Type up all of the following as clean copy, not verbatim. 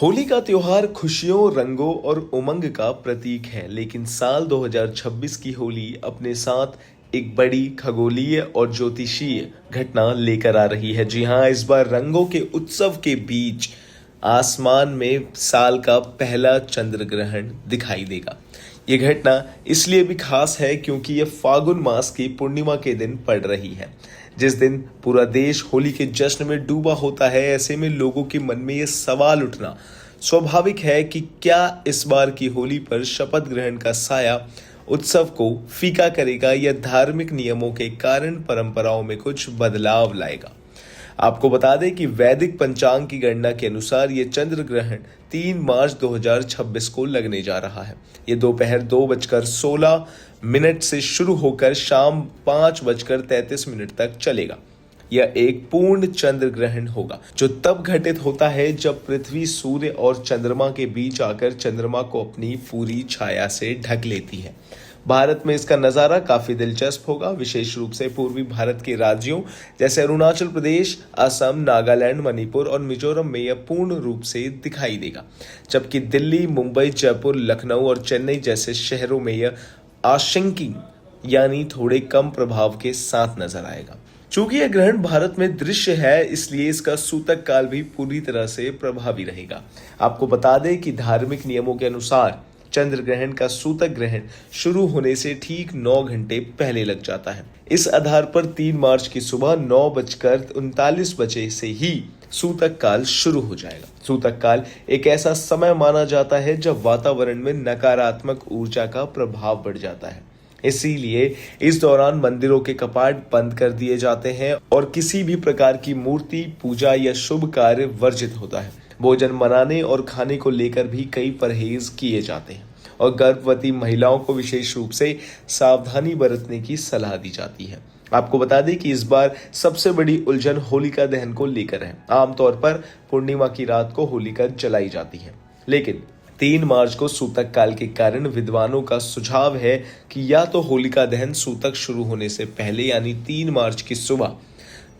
होली का त्योहार खुशियों, रंगों और उमंग का प्रतीक है, लेकिन साल 2026 की होली अपने साथ एक बड़ी खगोलीय और ज्योतिषीय घटना लेकर आ रही है। जी हाँ, इस बार रंगों के उत्सव के बीच आसमान में साल का पहला चंद्र ग्रहण दिखाई देगा। ये घटना इसलिए भी खास है क्योंकि ये फागुन मास की पूर्णिमा के दिन पड़ रही है, जिस दिन पूरा देश होली के जश्न में डूबा होता है। ऐसे में लोगों के मन में ये सवाल उठना स्वाभाविक है कि क्या इस बार की होली पर शपथ ग्रहण का साया उत्सव को फीका करेगा या धार्मिक नियमों के कारण परंपराओं में कुछ बदलाव लाएगा। आपको बता दें कि वैदिक पंचांग की गणना के अनुसार ये चंद्र ग्रहण 3 मार्च 2026 को लगने जा रहा है। ये दोपहर 2:16 से शुरू होकर शाम 5:33 तक चलेगा। यह एक पूर्ण चंद्र ग्रहण होगा, जो तब घटित होता है जब पृथ्वी सूर्य और चंद्रमा के बीच आकर चंद्रमा को अपनी पूरी छाया से ढक लेती है। भारत में इसका नज़ारा काफ़ी दिलचस्प होगा, विशेष रूप से पूर्वी भारत के राज्यों जैसे अरुणाचल प्रदेश, असम, नागालैंड, मणिपुर और मिजोरम में यह पूर्ण रूप से दिखाई देगा, जबकि दिल्ली, मुंबई, जयपुर, लखनऊ और चेन्नई जैसे शहरों में यह आंशिक यानी थोड़े कम प्रभाव के साथ नजर आएगा। चूंकि यह ग्रहण भारत में दृश्य है, इसलिए इसका सूतक काल भी पूरी तरह से प्रभावी रहेगा। आपको बता दें कि धार्मिक नियमों के अनुसार चंद्र ग्रहण का सूतक ग्रहण शुरू होने से ठीक 9 घंटे पहले लग जाता है। इस आधार पर 3 मार्च की सुबह 9:39 से ही सूतक काल शुरू हो जाएगा। सूतक काल एक ऐसा समय माना जाता है जब वातावरण में नकारात्मक ऊर्जा का प्रभाव बढ़ जाता है। इसीलिए इस दौरान मंदिरों के कपाट बंद कर दिए जाते हैं और किसी भी प्रकार की मूर्ति पूजा या शुभ कार्य वर्जित होता है। भोजन बनाने और खाने को लेकर भी कई परहेज किए जाते हैं और गर्भवती महिलाओं को विशेष रूप से सावधानी बरतने की सलाह दी जाती है। आपको बता दें कि इस बार सबसे बड़ी उलझन होलिका दहन को लेकर है। आमतौर पर पूर्णिमा की रात को होलिका जलाई जाती है, लेकिन 3 मार्च को सूतक काल के कारण विद्वानों का सुझाव है कि या तो होलिका दहन सूतक शुरू होने से पहले यानी 3 मार्च की सुबह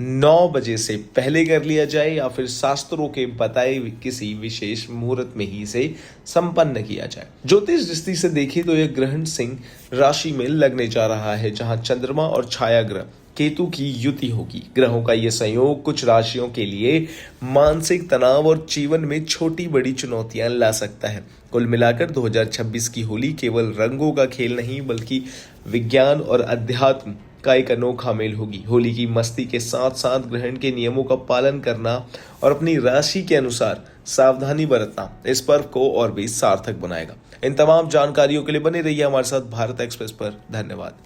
9 बजे से पहले कर लिया जाए या फिर शास्त्रों के बताए किसी विशेष मुहूर्त में ही से संपन्न किया जाए। ज्योतिष दृष्टि से देखें तो यह ग्रहण सिंह राशि में लगने जा रहा है, जहां चंद्रमा और छाया ग्रह केतु की युति होगी। ग्रहों का यह संयोग कुछ राशियों के लिए मानसिक तनाव और जीवन में छोटी बड़ी चुनौतियां ला सकता है। कुल मिलाकर 2026 की होली केवल रंगों का खेल नहीं बल्कि विज्ञान और अध्यात्म का एक अनोखा मेल होगी। होली की मस्ती के साथ साथ ग्रहण के नियमों का पालन करना और अपनी राशि के अनुसार सावधानी बरतना इस पर्व को और भी सार्थक बनाएगा। इन तमाम जानकारियों के लिए बने रहिए हमारे साथ भारत एक्सप्रेस पर। धन्यवाद।